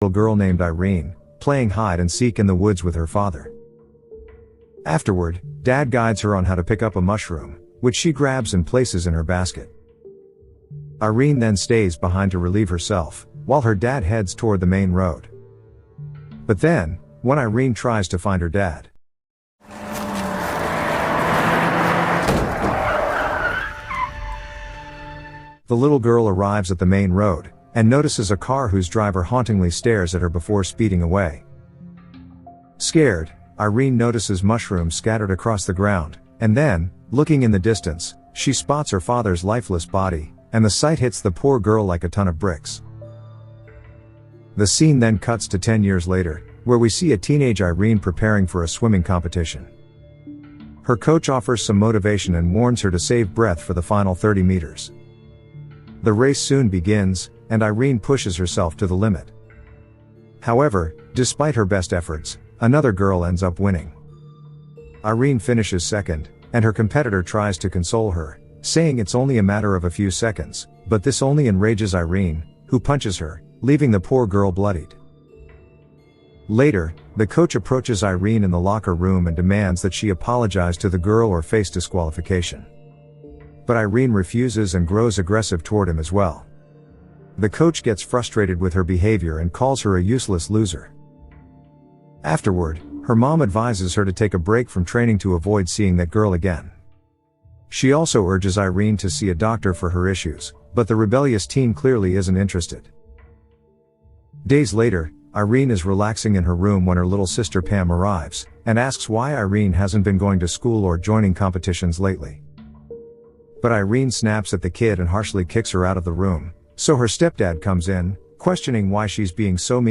little girl named Irene, playing hide and seek in the woods with her father. Afterward, Dad guides her on how to pick up a mushroom, which she grabs and places in her basket. Irene then stays behind to relieve herself, while her dad heads toward the main road. But then, when Irene tries to find her dad, the little girl arrives at the main road, and notices a car whose driver hauntingly stares at her before speeding away. Scared, Irene notices mushrooms scattered across the ground, and then, looking in the distance, she spots her father's lifeless body, and the sight hits the poor girl like a ton of bricks. The scene then cuts to 10 years later, where we see a teenage Irene preparing for a swimming competition. Her coach offers some motivation and warns her to save breath for the final 30 meters. The race soon begins, and Irene pushes herself to the limit. However, despite her best efforts, another girl ends up winning. Irene finishes second, and her competitor tries to console her, saying it's only a matter of a few seconds, but this only enrages Irene, who punches her, leaving the poor girl bloodied. Later, the coach approaches Irene in the locker room and demands that she apologize to the girl or face disqualification. But Irene refuses and grows aggressive toward him as well. The coach gets frustrated with her behavior and calls her a useless loser. Afterward, her mom advises her to take a break from training to avoid seeing that girl again. She also urges Irene to see a doctor for her issues, but the rebellious teen clearly isn't interested. Days later, Irene is relaxing in her room when her little sister Pam arrives, and asks why Irene hasn't been going to school or joining competitions lately. But Irene snaps at the kid and harshly kicks her out of the room, so her stepdad comes in, questioning why she's being so mean.